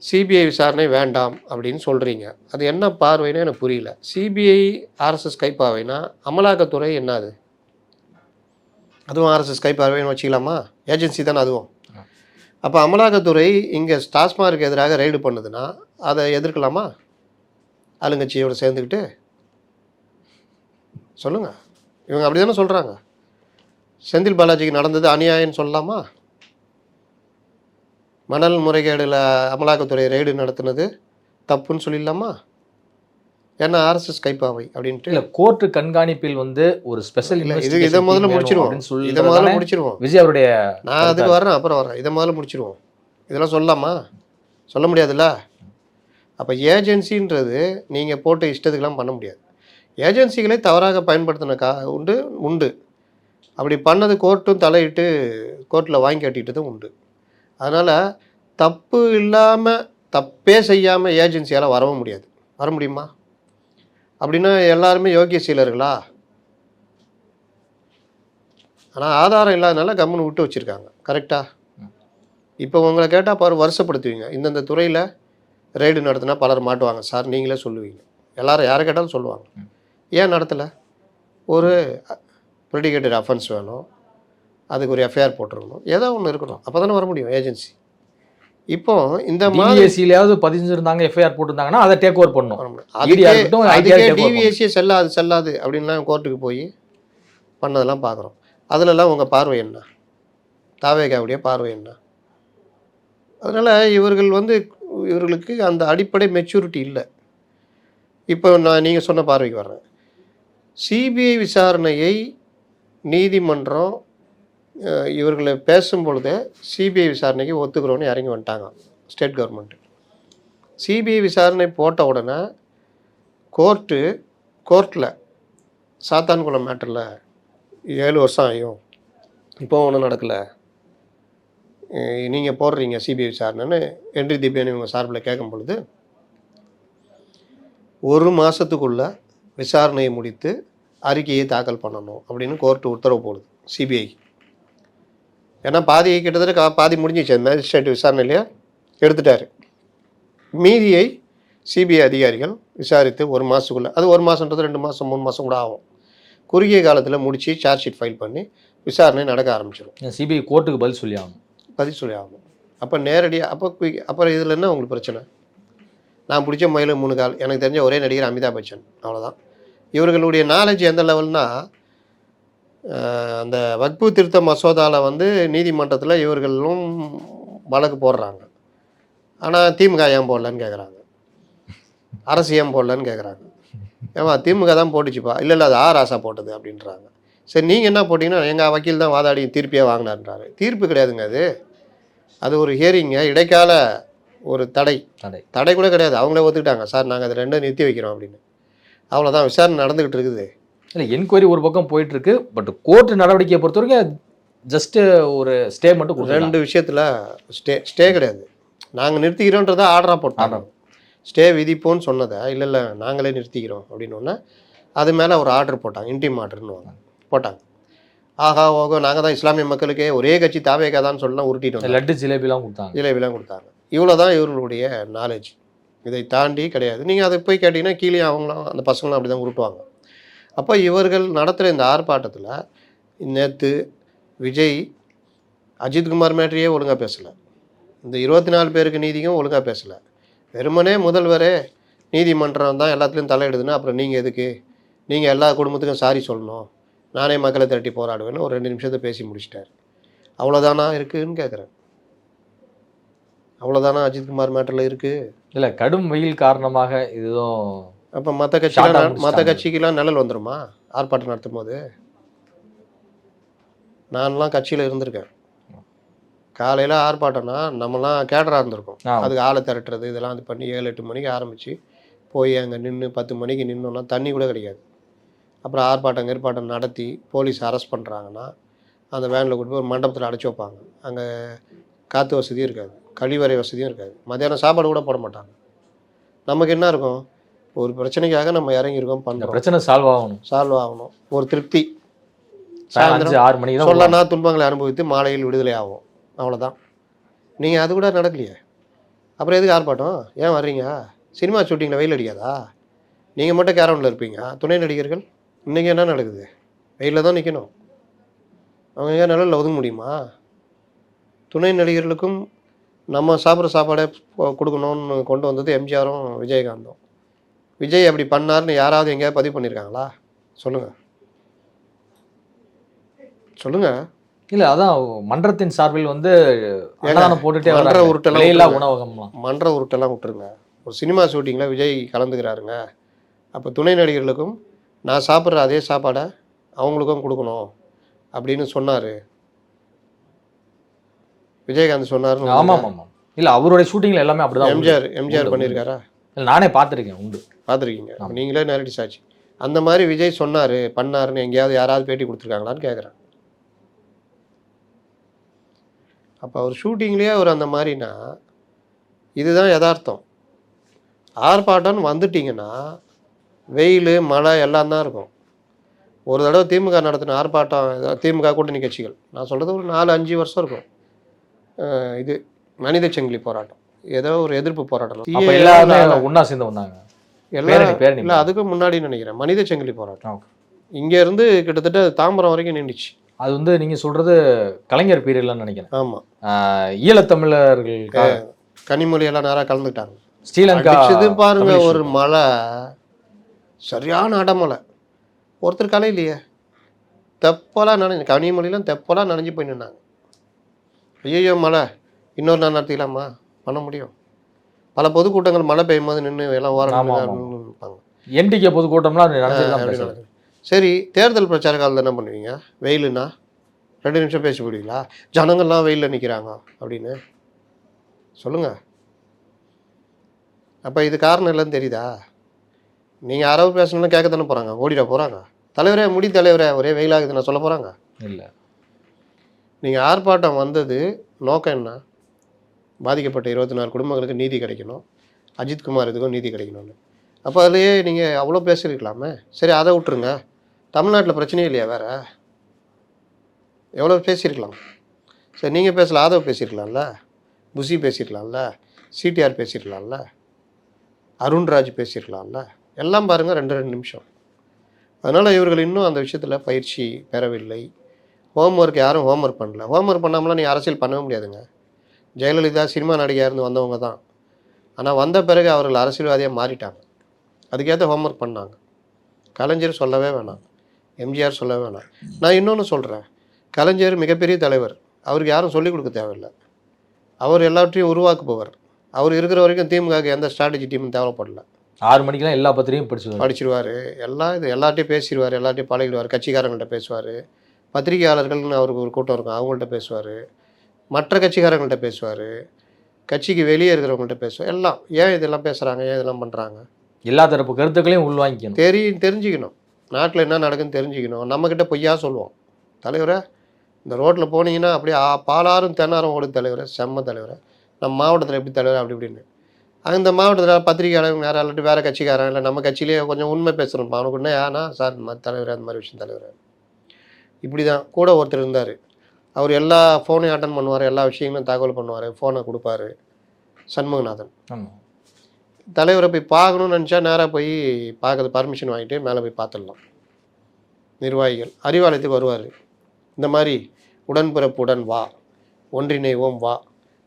சிபிஐ விசாரணை வேண்டாம் அப்படின்னு சொல்கிறீங்க. அது என்ன பார்வைன்னு எனக்கு புரியல. சிபிஐ ஆர்எஸ்எஸ் கைப்பாவைனா அமலாக்கத்துறை என்னது? அதுவும் ஆர்எஸ்எஸ் கைப்பாவைன்னு வச்சுக்கலாமா? ஏஜென்சி தானே அதுவும். அப்போ அமலாக்கத்துறை இங்கே டாஸ்மார்க்கு எதிராக ரெய்டு பண்ணுதுன்னா அதை எதிர்க்கலாமா? ஆளுங்கட்சியோடு சேர்ந்துக்கிட்டு சொல்லுங்கள். இவங்க அப்படி தானே சொல்கிறாங்க. செந்தில் பாலாஜிக்கு நடந்தது அநியாயம்னு சொல்லலாமா? மணல் முறைகேடில் அமலாக்கத்துறை ரெய்டு நடத்துனது தப்புன்னு சொல்லிடலாமா? ஏன்னா ஆர்எஸ்எஸ் கைப்பாவை அப்படின்ட்டு. இல்லை கோர்ட்டு கண்காணிப்பில் வந்து ஒரு ஸ்பெஷல் இதை முதல்ல முடிச்சிருவோம். விஜய் அவருடைய நான் அதுக்கு வரேன், அப்புறம் வரேன். இதை முதல்ல முடிச்சிருவோம். இதெல்லாம் சொல்லலாமா? சொல்ல முடியாதுல்ல. அப்போ ஏஜென்சின்றது நீங்கள் போட்டு இஷ்டத்துக்கெல்லாம் பண்ண முடியாது. ஏஜென்சிகளை தவறாக பயன்படுத்தின உண்டு. அப்படி பண்ணது கோர்ட்டும் தலையிட்டு கோர்ட்டில் வாங்கி கட்டிக்கிட்டதும் உண்டு. அதனால் தப்பு இல்லாமல் தப்பே செய்யாமல் ஏஜென்சியால் வரவும் முடியாது. வர முடியுமா? அப்படின்னா எல்லாருமே யோக்கிய சீலர்களா? ஆனால் ஆதாரம் இல்லாதனால கம்முன்னு விட்டு வச்சுருக்காங்க. கரெக்டாக? இப்போ உங்களை கேட்டால் பாரு வருஷப்படுத்துவீங்க. இந்தந்த துறையில் ரெய்டு நடத்தினா பலர் மாட்டுவாங்க சார், நீங்களே சொல்லுவீங்க. எல்லாரும் யாரை கேட்டாலும் சொல்லுவாங்க. ஏன் நடத்தலை? ஒரு ப்ரெடிகேட்டட் அஃபென்ஸ் வேணும், அதுக்கு ஒரு எஃப்ஐஆர் போட்டிருக்கணும், ஏதோ ஒன்று இருக்கணும். அப்போ தானே வர முடியும் ஏஜென்சி. இப்போ இந்த டிவிஎஸ்சிலையாவது பதிஞ்சிருந்தாங்க, எஃப்ஐஆர் போட்டிருந்தாங்கன்னா அதை டேக் ஓவர் பண்ணணும். அதுக்கே டிவிஎஸ்சியே செல்லாது அப்படின்லாம் கோர்ட்டுக்கு போய் பண்ணதெல்லாம் பார்க்குறோம். அதிலெல்லாம் உங்கள் பார்வை என்ன? தாவேகாவுடைய பார்வை என்ன? அதனால் இவர்கள் வந்து இவர்களுக்கு அந்த அடிப்படை மெச்சூரிட்டி இல்லை. இப்போ நீங்கள் சொன்ன பார்வைக்கு வர்றேன். சிபிஐ விசாரணையை நீதிமன்றம் இவர்களை பேசும் பொழுதே சிபிஐ விசாரணைக்கு ஒத்துக்கிறோன்னு இறங்கி வந்துட்டாங்க ஸ்டேட் கவர்மெண்ட்டு. சிபிஐ விசாரணை போட்ட உடனே கோர்ட்டில் சாத்தான்குளம் மேட்டரில் 7 வருஷம் ஆகும், இப்போ ஒன்றும் நடக்கலை, நீங்கள் போடுறீங்க சிபிஐ விசாரணைன்னு என்ட்ரி தீபேன்னு இவங்க சார்பில் கேட்கும் பொழுது 1 மாதத்துக்குள்ளே விசாரணையை முடித்து அறிக்கையை தாக்கல் பண்ணணும் அப்படின்னு கோர்ட்டு உத்தரவு போடுது சிபிஐ. ஏன்னா கிட்டத்தட்ட பாதி முடிஞ்சிச்சு. மேஜிஸ்ட்ரேட் விசாரணையிலேயே எடுத்துட்டார். மீதியை சிபிஐ அதிகாரிகள் விசாரித்து 1 மாதத்துக்குள்ளே, அது 1 மாதன்றது 2 மாதம் 3 மாதம் கூட ஆகும், குறுகிய காலத்தில் முடித்து சார்ஜ் ஷீட் ஃபைல் பண்ணி விசாரணை நடக்க ஆரம்பிச்சிடும். சிபிஐ கோர்ட்டுக்கு பதில் சொல்லி ஆகணும். அப்போ நேரடியாக அப்புறம் இதில் என்ன உங்களுக்கு பிரச்சனை? நான் பிடிச்ச மயில 3 கால், எனக்கு தெரிஞ்ச ஒரே நடிகர் அமிதாப் பச்சன், அவ்வளோதான். இவர்களுடைய நாலேஜ் எந்த லெவல்னா, அந்த வக்பு திருத்த மசோதாவில் நீதிமன்றத்தில் இவர்களும் வழக்கு போடுறாங்க. ஆனால் திமுக ஏன் போடலன்னு கேட்குறாங்க, அரசு ஏன் போடலன்னு கேட்குறாங்க. ஏமா திமுக தான் போட்டுச்சுப்பா, இல்லை அது ராசா போட்டது அப்படின்றாங்க. சரி நீங்கள் என்ன போட்டிங்கன்னா, எங்கள் வக்கீல் தான் வாதாடி தீர்ப்பையாக வாங்கினார்ன்றாரு. தீர்ப்பு கிடையாதுங்க, அது ஒரு ஹியரிங்க, இடைக்கால ஒரு தடை கூட கிடையாது. அவங்களே ஒத்துக்கிட்டாங்க, சார் நாங்கள் அது 2 நிறுத்தி வைக்கிறோம் அப்படின்னு. அவ்வளோதான், விசாரணை நடந்துக்கிட்டு இருக்குது. இல்லை, என்கொயரி ஒரு பக்கம் போயிட்டுருக்கு. பட் கோர்ட் நடவடிக்கையை பொறுத்த வரைக்கும் ஜஸ்ட்டு ஒரு ஸ்டே மட்டும் 2 விஷயத்தில் ஸ்டே கிடையாது. நாங்கள் நிறுத்திக்கிறோன்றதை ஆர்டராக போட்டாங்க. ஸ்டே விதிப்போன்னு சொன்னதை இல்லை நாங்களே நிறுத்திக்கிறோம் அப்படின்னு அது மேலே ஒரு ஆர்டர் போட்டாங்க, இன்டிம் ஆர்டர்னு போட்டாங்க. ஆகா ஓகோ, நாங்கள் தான் இஸ்லாமிய மக்களுக்கே ஒரே கட்சி தாவேக்காதான்னு சொல்லலாம் உருட்டிட்டோம். லட்டு ஜிலேபிலாம் கொடுத்தாங்க. இவ்வளோ தான் இவர்களுடைய நாலேஜ். இதை தாண்டி கிடையாது. நீங்கள் அதை போய் கேட்டிங்கன்னா கீழே அவங்களும் அந்த பசங்களும் அப்படி தான் உருட்டுவாங்க. அப்போ இவர்கள் நடத்துகிற இந்த ஆர்ப்பாட்டத்தில் நேற்று விஜய் அஜித்குமார் மேட்டரியே ஒழுங்காக பேசலை, இந்த 24 பேருக்கு நீதிக்கும் ஒழுங்காக பேசலை. வெறுமனே முதல்வரே நீதிமன்றம் தான் எல்லாத்துலேயும் தலையிடுதுன்னா அப்புறம் நீங்கள் எதுக்கு, நீங்கள் எல்லா குடும்பத்துக்கும் சாரி சொல்லணும், நானே மக்களை திரட்டி போராடுவேன்னு ஒரு 2 நிமிஷத்தை பேசி முடிச்சிட்டார். அவ்வளோதானா இருக்குதுன்னு கேட்குறேன். அவ்வளோதானா அஜித்குமார் மேட்டரில் இருக்குது? இல்லை, கடும் வெயில் காரணமாக இதுவும். அப்போ மற்ற கட்சிக்கெல்லாம் நிழல் வந்துடுமா ஆர்ப்பாட்டம் நடத்தும் போது? நான்லாம் கட்சியில் இருந்திருக்கேன். காலையில் ஆர்ப்பாட்டம்னா நம்மலாம் கேடராக இருந்திருக்கோம். அதுக்கு ஆளை திரட்டுறது இதெல்லாம் பண்ணி 7-8 மணிக்கு ஆரம்பித்து போய் அங்கே நின்று 10 மணிக்கு நின்னோன்னா தண்ணி கூட கிடைக்காது. அப்புறம் ஆர்ப்பாட்டம் நடத்தி போலீஸ் அரெஸ்ட் பண்ணுறாங்கன்னா அந்த வேனில் கொண்டு போய் ஒரு மண்டபத்தில் அடைச்சி வைப்பாங்க. அங்கே காற்று வசதியும் இருக்காது, கழிவறை வசதியும் இருக்காது, மத்தியானம் சாப்பாடு கூட போட மாட்டாங்க. நமக்கு என்ன இருக்கும், ஒரு பிரச்சனைக்காக நம்ம இறங்கியிருக்கோம், பண்ணுறோம், பிரச்சனை சால்வ் ஆகணும், ஒரு திருப்தி. சாயந்தரம் 6 மணிக்கு சொல்லனா துன்பங்களை அனுபவித்து மாலையில் விடுதலை ஆகும், அவ்வளோதான். நீங்கள் அது கூட நடக்கலையே, அப்புறம் எதுக்கு ஆர்ப்பாட்டம்? ஏன் வர்றீங்க? சினிமா ஷூட்டிங்கில் வெயில் அடிக்காதா? நீங்கள் மட்டும் கேரவுண்டில் இருப்பீங்க, துணை நடிகர்கள் இன்றைக்கி என்ன நடக்குது? வெயிலில் தான் நிற்கணும். அவங்க எங்கே நிழலில் ஒதுங்க முடியுமா? துணை நடிகர்களுக்கும் நம்ம சாப்பிட்ற சாப்பாடை கொடுக்கணும்னு கொண்டு வந்தது எம்ஜிஆரும் விஜயகாந்தும். விஜய் அப்படி பண்ணார்னு யாராவது எங்கேயாவது பதிவு பண்ணியிருக்காங்களா? சொல்லுங்கள். இல்லை, அதான் மன்றத்தின் சார்பில் போட்டுட்டே மன்ற உருட்டெல்லாம் விட்டுருங்க. ஒரு சினிமா ஷூட்டிங்கில் விஜய் கலந்துக்கிறாருங்க, அப்போ துணை நடிகர்களுக்கும் நான் சாப்பிட்ற அதே சாப்பாடை அவங்களுக்கும் கொடுக்கணும் அப்படின்னு சொன்னார் விஜயகாந்த். சொன்னார். ஆமாம். இல்லை, அவருடைய ஷூட்டிங்கில் எல்லாமே அப்படிதான். எம்ஜிஆர் பண்ணியிருக்காரா? இல்லை, நானே பார்த்துருக்கேன். பார்த்துருக்கீங்க, நீங்களே நேரடி சாட்சி. அந்த மாதிரி விஜய் சொன்னார் பண்ணாருன்னு எங்கேயாவது யாராவது பேட்டி கொடுத்துருக்காங்களான்னு கேட்குறேன். அப்போ அவர் ஷூட்டிங்லேயே அவர் அந்த மாதிரினா இதுதான் யதார்த்தம். ஆர்ப்பாட்டம்னு வந்துட்டிங்கன்னா வெயில் மழை எல்லாம் தான் இருக்கும். ஒரு தடவை திமுக நடத்தின ஆர்ப்பாட்டம், திமுக கூட்டணி கட்சிகள், நான் சொல்கிறது ஒரு 4-5 வருஷம் இருக்கும், இது மனித சங்கிலி போராட்டம், ஏதோ ஒரு எதிர்ப்பு போராட்டம், ஒன்றா சேர்ந்து வந்தாங்க எல்லாம். இல்லை, அதுக்கு முன்னாடி நினைக்கிறேன் மனித சங்கிலி போராட்டம். இங்கேருந்து கிட்டத்தட்ட தாம்பரம் வரைக்கும் நின்றுச்சு. அது நீங்கள் சொல்கிறது கலைஞர் பீரியட்லாம் நினைக்கிறேன். ஆமாம், ஈழத்தமிழர்கள் கனிமொழி எல்லாம் நேராக கலந்துக்கிட்டாங்க. ஸ்ரீலங்கா பாருங்க, ஒரு மழை, சரியான அடமலை, ஒருத்தர் கலையிலையே தெப்பலாம் நனைஞ்சு, கனிமொழிலாம் தெப்பலாம் நனைஞ்சு போய் நின்னாங்க. ஐயோ மழை, இன்னொரு நாள் நடத்திக்கலாமா? பண்ண முடியும்? பல பொதுக்கூட்டங்கள் மழை பெய்யும் போது நின்று எல்லாம் ஆமா, ஆமா. ஓரம் நிற்பாங்க. என்டிகே பொதுக்கூட்டம்லாம் நடந்துட்டு தான் அப்படி பேசுறது. நடக்குது. சரி, தேர்தல் பிரச்சார காலத்தில் என்ன பண்ணுவீங்க? வெயிலுன்னா 2 நிமிஷம் பேசி போடுவீங்களா? ஜனங்கள்லாம் வெயிலில் நிற்கிறாங்க அப்படின்னு சொல்லுங்க. அப்போ இது காரணம் இல்லைன்னு தெரியுதா? நீங்கள் யாராவது பேசணும்னா கேட்க தானே போகிறாங்க, ஓடிட போகிறாங்க. தலைவரே, முடி தலைவரே, ஒரே வெயிலாகுது நான் சொல்ல போகிறாங்க? இல்லை. நீங்கள் ஆர்ப்பாட்டம் வந்தது நோக்கம் என்ன? பாதிக்கப்பட்ட 24 குடும்பங்களுக்கு நீதி கிடைக்கணும், அஜித்குமார் இதுக்கும் நீதி கிடைக்கணும்னு. அப்போ அதுலேயே நீங்கள் அவ்வளோ பேசியிருக்கலாமே. சரி, அதை விட்டுருங்க. தமிழ்நாட்டில் பிரச்சனையே இல்லையா வேறு? எவ்வளோ பேசியிருக்கலாம். சரி, நீங்கள் பேசல, ஆதவ் பேசியிருக்கலாம்ல, புசி பேசியிருக்கலாம்ல, சிடிஆர் பேசியிருக்கலாம்ல, அருண்ராஜ் பேசியிருக்கலாம்ல. எல்லாம் பாருங்கள் 2 நிமிஷம். அதனால் இவர்கள் இன்னும் அந்த விஷயத்தில் பயிற்சி பெறவில்லை. ஹோம்ஒர்க் யாரும் ஹோம்ஒர்க் பண்ணல. ஹோம்ஒர்க் பண்ணாமலாம் நீ அரசியல் பண்ணவே முடியாதுங்க. ஜெயலலிதா சினிமா நடிகையாக இருந்து வந்தவங்க தான். ஆனால் வந்த பிறகு அவர்கள் அரசியல்வாதியாக மாறிட்டாங்க. அதுக்கேற்ற ஹோம்ஒர்க் பண்ணாங்க. கலைஞர் சொல்லவே வேணாம், எம்ஜிஆர் சொல்லவே வேணாம். நான் இன்னொன்று சொல்கிறேன், கலைஞர் மிகப்பெரிய தலைவர், அவருக்கு யாரும் சொல்லிக் கொடுக்க தேவையில்லை. அவர் எல்லாவற்றையும் உருவாக்குபவர். அவர் இருக்கிற வரைக்கும் திமுகவுக்கு எந்த ஸ்ட்ராட்டஜி டீமும் தேவைப்படல. 6 மணிக்கெல்லாம் எல்லா பத்திரிகையும் படிச்சிருவார், எல்லார்ட்டையும் பேசிடுவார், எல்லார்ட்டையும் பழகிடுவார், கட்சிக்காரங்கள்ட்ட பேசுவார், பத்திரிகையாளர்கள்னு அவருக்கு ஒரு கூட்டம் இருக்கும், அவங்கள்ட்ட பேசுவார், மற்ற கட்சிக்காரங்கள்ட்ட பேசுவார், கட்சிக்கு வெளியே இருக்கிறவங்கள்ட்ட பேசுவார். எல்லாம் ஏன் இதெல்லாம் பேசுகிறாங்க, ஏன் இதெல்லாம் பண்ணுறாங்க, எல்லா தரப்பு கருத்துக்களையும் உள்வாங்கிக்கணும். தெரிஞ்சுக்கணும். நாட்டில் என்ன நடக்குன்னு தெரிஞ்சுக்கணும். நம்மக்கிட்ட பொய்யா சொல்லுவோம். தலைவரை, இந்த ரோட்டில் போனீங்கன்னா அப்படியே பாலாரும் தென்னாரும் ஓடுது தலைவரை, செம்ம தலைவரை, நம்ம மாவட்டத்தில் எப்படி தலைவர் அப்படி இப்படின்னு. அந்த மாவட்டத்தில் பத்திரிகையாளர் வேறு இல்லாட்டி வேறு கட்சிக்காரன் இல்லை நம்ம கட்சியிலேயே கொஞ்சம் உண்மை பேசுகிறோம். அவனுக்கு என்ன ஏன்னா சார் இந்த மாதிரி தலைவர், அந்த மாதிரி விஷயம் தலைவர். இப்படி தான் கூட ஒருத்தர் இருந்தார். அவர் எல்லா ஃபோனையும் அட்டன் பண்ணுவார், எல்லா விஷயங்களும் தகவல் பண்ணுவார், ஃபோனை கொடுப்பாரு. சண்முகநாதன் தலைவரை போய் பார்க்கணுன்னு நினச்சா நேராக போய் பார்க்கறது, பர்மிஷன் வாங்கிட்டு மேலே போய் பார்த்துடலாம். நிர்வாகிகள் அறிவாலயத்துக்கு வருவார். இந்த மாதிரி உடன்பிறப்புடன் வா, ஒன்றிணைவோம் வா,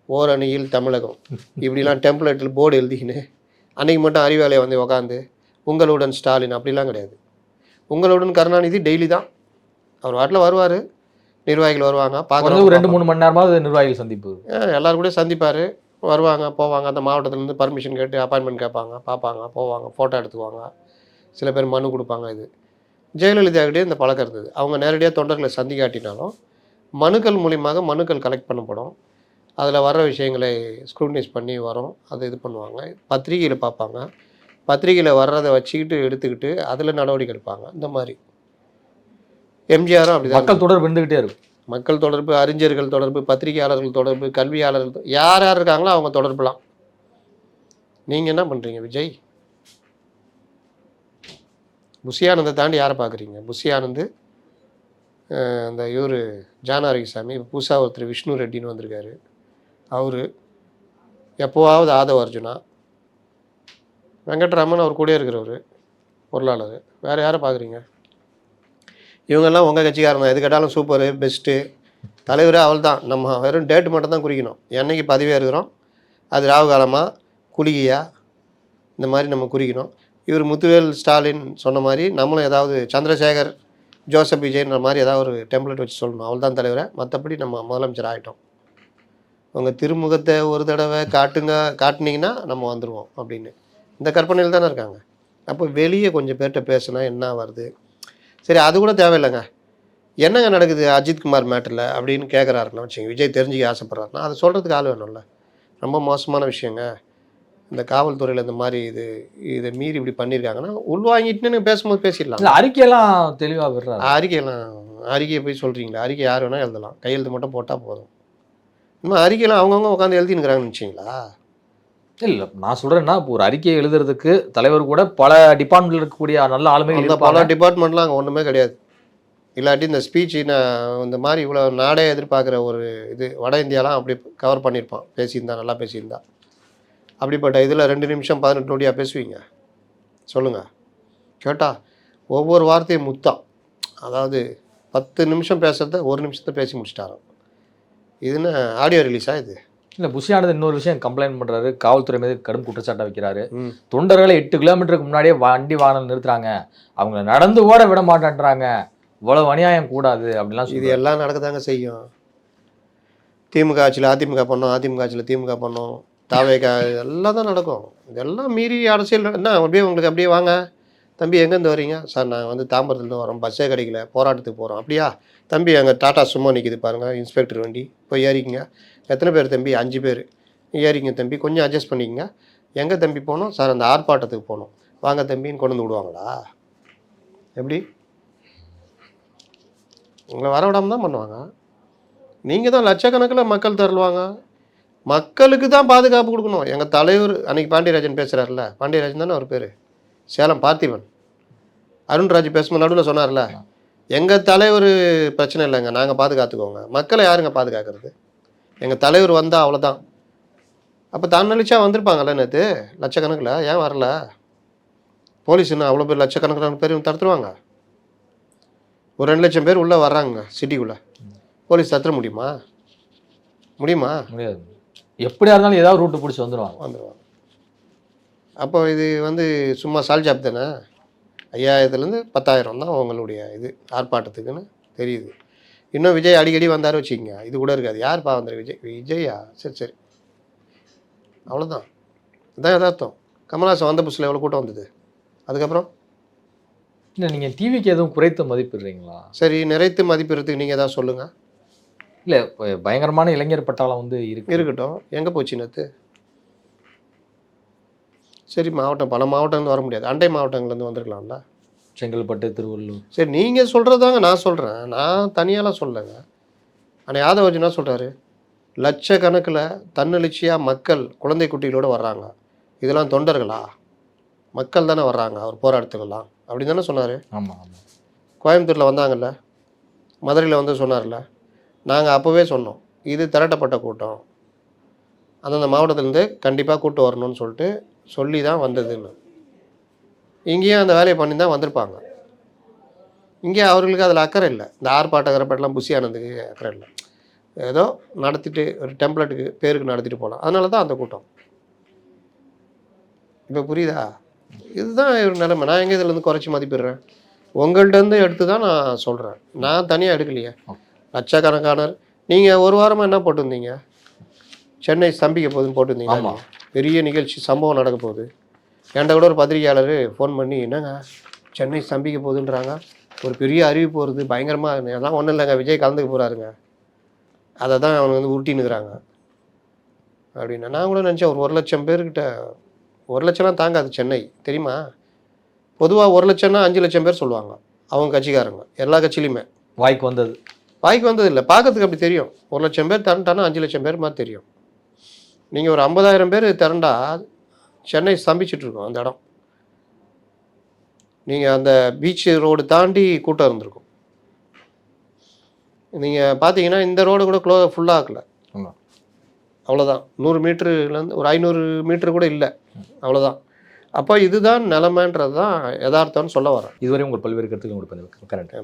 ஓரணியில் தமிழகம், இப்படிலாம் டெம்ப்ளேட்டில் போர்டு எழுதிக்கின்னு அன்றைக்கி மட்டும் அறிவாலயம் வந்து உக்காந்து உங்களுடன் ஸ்டாலின் அப்படிலாம் கிடையாது. உங்களுடன் கருணாநிதி டெய்லி தான். அவர் வாட்டில் வருவார், நிர்வாகிகள் வருவாங்க, பார்க்குறோம். 2-3 மணி நேரமாவது நிர்வாகிகள் சந்திப்பு எல்லோரும் கூட சந்திப்பார், வருவாங்க போவாங்க. அந்த மாவட்டத்துலேருந்து பர்மிஷன் கேட்டு அப்பாயின்மெண்ட் கேட்பாங்க, பார்ப்பாங்க, போவாங்க, ஃபோட்டோ எடுத்துக்குவாங்க. சில பேர் மனு கொடுப்பாங்க. இது ஜெயலலிதாக்கிட்டே இந்த பழக்கம் இருந்தது. அவங்க நேரடியாக தொண்டர்களை சந்திக்காட்டினாலும் மனுக்கள் மூலியமாக மனுக்கள் கலெக்ட் பண்ணப்படும். அதில் வர்ற விஷயங்களை ஸ்க்ரூட்னைஸ் பண்ணி வரும், அதை இது பண்ணுவாங்க. பத்திரிகையில் பார்ப்பாங்க, பத்திரிகையில் வர்றதை வச்சுக்கிட்டு எடுத்துக்கிட்டு அதில் நடவடிக்கை எடுப்பாங்க. இந்த மாதிரி எம்ஜிஆரும் அப்படி தான். மக்கள் தொடர்பு இருந்துக்கிட்டே இருக்கும். மக்கள் தொடர்பு, அறிஞர்கள் தொடர்பு, பத்திரிகையாளர்கள் தொடர்பு, கல்வியாளர்கள், யார் யார் இருக்காங்களோ அவங்க தொடர்புலாம். நீங்கள் என்ன பண்ணுறீங்க விஜய்? புஷியானந்தை தாண்டி யாரை பார்க்குறீங்க? புஷியானந்து, அந்த இவர் ஜானாரகிசாமி, இப்போ புதுசாக ஒருத்தர் விஷ்ணு ரெட்டின்னு வந்திருக்காரு, அவர், எப்போவாவது ஆதவ அர்ஜுனா, வெங்கட்ராமன் அவர் கூட இருக்கிறவர் பொருளாளர். வேறு யாரை பார்க்குறீங்க? இவங்கெல்லாம் உங்கள் கட்சிக்காரன் தான். எது கேட்டாலும் சூப்பரு, பெஸ்ட்டு தலைவர் அவள் தான். நம்ம வெறும் டேட்டு மட்டும் தான் குறிக்கணும். என்னைக்கு பதவியாக இருக்கிறோம், அது ராகு காலமாக குளிகையா, இந்த மாதிரி நம்ம குறிக்கணும். இவர் முத்துவேல் ஸ்டாலின் சொன்ன மாதிரி நம்மளும் ஏதாவது சந்திரசேகர், ஜோசப் விஜய்ன்ற மாதிரி ஏதாவது ஒரு டெம்ப்ளேட் வச்சு சொல்லணும். அவள் தான் தலைவரை. மற்றபடி நம்ம முதலமைச்சர் ஆகிட்டோம். உங்கள் திருமுகத்தை ஒரு தடவை காட்டுனீங்கன்னா நம்ம வந்துடுவோம் அப்படின்னு இந்த கற்பனையில் தானே இருக்காங்க. அப்போ வெளியே கொஞ்சம் பேர்கிட்ட பேசுனா என்ன வருது? சரி, அது கூட தேவையில்லைங்க. என்னங்க நடக்குது அஜித்குமார் மேட்டரில் அப்படின்னு கேட்குறாருன்னா வச்சுங்க, விஜய் தெரிஞ்சுக்க ஆசைப்பட்றாருன்னா அதை சொல்கிறதுக்கு ஆள் வேணும்ல. ரொம்ப மோசமான விஷயங்க இந்த காவல்துறையில் இந்த மாதிரி இதை மீறி இப்படி பண்ணியிருக்காங்கன்னா உள்வாங்கிட்டுன்னு பேசும்போது பேசிடலாம். அறிக்கையெல்லாம் தெளிவாக விடுறாரு. அறிக்கையை போய் சொல்கிறீங்களா? அறிக்கை யார் வேணால் எழுதலாம், கையெழுத்து மட்டும் போட்டால் போதும். இன்னும் அறிக்கையெல்லாம் அவங்கவுங்க உட்காந்து எழுதினுக்கிறாங்கன்னு வச்சிங்களா? இல்லை, நான் சொல்கிறேன்னா இப்போ ஒரு அறிக்கையை எழுதுறதுக்கு தலைவர் கூட பல டிபார்ட்மெண்ட்டில் இருக்கக்கூடிய நல்ல ஆளுமைகள், பல டிபார்ட்மெண்ட்லாம் அங்கே ஒன்றுமே கிடையாது. இல்லாட்டி இந்த ஸ்பீச்சு இந்த மாதிரி இவ்வளோ நாடே எதிர்பார்க்குற ஒரு இது வட இந்தியாலாம் அப்படி கவர் பண்ணியிருப்பான். பேசியிருந்தா, நல்லா பேசியிருந்தா. அப்படிப்பட்ட இதில் 2 நிமிஷம் 18 நொடியாக பேசுவீங்க? சொல்லுங்கள். கேட்டால் ஒவ்வொரு வார்த்தையும் முத்தான். அதாவது 10 நிமிஷம் பேசுகிறத 1 நிமிஷத்தை பேசி முடிச்சிட்டாராம். இதுன்னு ஆடியோ ரிலீஸா இது? இல்லை, புஷியானது இன்னொரு விஷயம் கம்ப்ளைண்ட் பண்ணுறாரு. காவல்துறை மீது கடும் குற்றச்சாட்டை வைக்கிறாரு. தொண்டர்களை 8 கிலோமீட்டருக்கு முன்னாடியே வண்டி வாகனம் நிறுத்துறாங்க, அவங்கள நடந்து ஓட விட மாட்டேன்றாங்க, இவ்வளவு அநியாயம் கூடாது அப்படிலாம். இது எல்லாம் நடக்கதாங்க செய்யும். திமுக ஆட்சியில் அதிமுக பண்ணோம், அதிமுக ஆட்சியில் திமுக பண்ணோம், தாவேகா எல்லாம் தான் நடக்கும். இதெல்லாம் மீறி அரசியல் என்ன அப்படியே உங்களுக்கு அப்படியே வாங்க தம்பி எங்கேருந்து வரீங்க சார், நாங்கள் வந்து தாம்பரத்துலேருந்து வரோம், பஸ்ஸே கிடைக்கல, போராட்டத்துக்கு போகிறோம். அப்படியா தம்பி, அங்கே டாட்டா சும்மா நிற்கிது பாருங்கள், இன்ஸ்பெக்டர் வண்டி, போய் ஏறிக்கிங்க. எத்தனை பேர் தம்பி? 5 பேர். ஏறிங்க தம்பி, கொஞ்சம் அட்ஜஸ்ட் பண்ணிக்கங்க. எங்கே தம்பி போகணும் சார்? அந்த ஆர்ப்பாட்டத்துக்கு போகணும். வாங்க தம்பின்னு கொண்டு வந்து விடுவாங்களா? எப்படி? உங்களை வர விடாமல் தான் பண்ணுவாங்க. நீங்கள் தான் லட்சக்கணக்கில் மக்கள் தருவாங்க. மக்களுக்கு தான் பாதுகாப்பு கொடுக்கணும். எங்கள் தலைவர் அன்றைக்கி பாண்டியராஜன் பேசுகிறார்ல, பாண்டியராஜன் தானே அவர் பேர், சேலம் பார்த்திபன், அருண்ராஜ் பேசும்போது நடுவில் சொன்னார்ல, எங்கள் தலைவர் பிரச்சனை இல்லைங்க, நாங்கள் பாதுகாத்துக்கோங்க. மக்களை யாருங்க பாதுகாக்கிறது? எங்கள் தலைவர் வந்தால் அவ்வளோதான். அப்போ தன்னழிச்சா வந்திருப்பாங்கல்ல நேற்று லட்சக்கணக்கில், ஏன் வரல? போலீஸ் இன்னும் அவ்வளோ பேர் லட்சக்கணக்கான பேர் தடுத்துருவாங்க? ஒரு 2 லட்சம் பேர் உள்ளே வர்றாங்க சிட்டிக்குள்ளே, போலீஸ் தடுத்துட முடியுமா? முடியாது. எப்படியா இருந்தாலும் ஏதாவது ரூட்டு பிடிச்சி வந்துடுவாங்க. அப்போ இது வந்து சும்மா சால்ஜாப் தானே. 5000லேருந்து 10,000 தான் உங்களுடைய இது ஆர்ப்பாட்டத்துக்குன்னு தெரியுது. இன்னும் விஜய் அடிக்கடி வந்தார் வச்சுக்கோங்க, இது கூட இருக்காது. யார்ப்பா வந்தார்? விஜயா? சரி அவ்வளோதான். இதான் யதார்த்தம். கமல்ஹாசன் வந்த புதுசில் எவ்வளோ கூட்டம் வந்தது. அதுக்கப்புறம் இல்லை, நீங்கள் டிவிக்கு எதுவும் குறைத்து மதிப்பிடுறீங்களா? சரி, நிறைத்து மதிப்பிடுறதுக்கு நீங்கள் எதாவது சொல்லுங்கள். இல்லை, பயங்கரமான இளைஞர் பட்டாளம் வந்து இருக்கட்டும். எங்கே போச்சு நேற்று? சரி, மாவட்டம் பல மாவட்டங்கள்லேருந்து வர முடியாது, அண்டை மாவட்டங்கள்லேருந்து வந்திருக்கலாம்ல. செங்கல்பட்டு, திருவள்ளூர். சரி, நீங்கள் சொல்கிறதாங்க நான் சொல்கிறேன், நான் தனியாலாம் சொல்லலைங்க. ஆனால் யாதவ் என்ன சொல்கிறாரு? லட்சக்கணக்கில் தன்னெழுச்சியாக மக்கள் குழந்தை குட்டிகளோடு வர்றாங்க. இதெல்லாம் தொண்டர்களா? மக்கள் தானே வர்றாங்க அவர் போராட்டத்துக்கெல்லாம், அப்படின்னு தானே சொன்னார். ஆமாம். கோயம்புத்தூரில் வந்தாங்கல்ல, மதுரையில் வந்து சொன்னார்ல. நாங்கள் அப்போவே சொன்னோம், இது திரட்டப்பட்ட கூட்டம், அந்தந்த மாவட்டத்திலேருந்து கண்டிப்பாக கூட்டு வரணும்னு சொல்லிட்டு சொல்லி தான் வந்ததுன்னு. இங்கேயும் அந்த வேலையை பண்ணி தான் வந்திருப்பாங்க. இங்கே அவர்களுக்கு அதில் அக்கறை இல்லை. இந்த ஆர்ப்பாட்டக்கரைப்பட்டெல்லாம் புஷி ஆனதுக்கு அக்கறை இல்லை. ஏதோ நடத்திட்டு ஒரு டெம்ப்ளேட்டுக்கு பேருக்கு நடத்திட்டு போகலாம், அதனால தான் அந்த கூட்டம். இப்போ புரியுதா? இதுதான் ஒரு நிலைமை. நான் எங்கே இதுலேருந்து குறைச்சி மதிப்பிடுறேன்? உங்கள்கிட்டருந்து எடுத்து தான் நான் சொல்கிறேன். நான் தனியாக எடுக்கலையே. லட்சக்கணக்கானர். நீங்கள் ஒரு வாரமாக என்ன போட்டிருந்தீங்க? சென்னை ஸ்தம்பிக்க போகுதுன்னு போட்டிருந்தீங்க. ஆமாம், பெரிய நிகழ்ச்சி, சம்பவம் நடக்க போகுது. என்கிட்ட கூட ஒரு பத்திரிகையாளர் ஃபோன் பண்ணி, என்னங்க சென்னை ஸ்தம்பிக்க போகுதுன்றாங்க, ஒரு பெரிய அறிவிப்பு வருது, பயங்கரமாக, எல்லாம் ஒன்றும் இல்லைங்க, விஜய் கலந்துக்க போகிறாருங்க, அதை தான் அவங்க வந்து உருட்டின்னுக்குறாங்க அப்படின்னா. நான் கூட நினச்சேன் ஒரு 1 லட்சம் பேர்கிட்ட. 1 லட்சம்லாம் தாங்காது சென்னை, தெரியுமா? பொதுவாக 1 லட்சம்னா 5 லட்சம் பேர் சொல்லுவாங்க அவங்க கட்சிக்காரங்க, எல்லா கட்சியிலையுமே. வாய்க்கு வந்தது இல்லை, பார்க்கறதுக்கு அப்படி தெரியும். 1 லட்சம் பேர் திரண்டானா 5 லட்சம் பேர் மாதிரி தெரியும். நீங்கள் ஒரு 50,000 பேர் திரண்டா சென்னை ஸ்தம்பிச்சிட்ருக்கோம் அந்த இடம். நீங்கள் அந்த பீச் ரோடு தாண்டி கூட்டம் இருந்திருக்கும். நீங்கள் பார்த்தீங்கன்னா இந்த ரோடு கூட ஃபுல்லாக ஆக்கலை, அவ்வளோதான். 100 மீட்டருலேருந்து ஒரு 500 மீட்டர் கூட இல்லை, அவ்வளோதான். அப்போ இதுதான் நிலைமைன்றது தான் யதார்த்தம்னு சொல்ல வரேன். இதுவரை உங்கள் பல்வேறு கருத்துக்கள் உங்களுக்கு கரெக்ட்.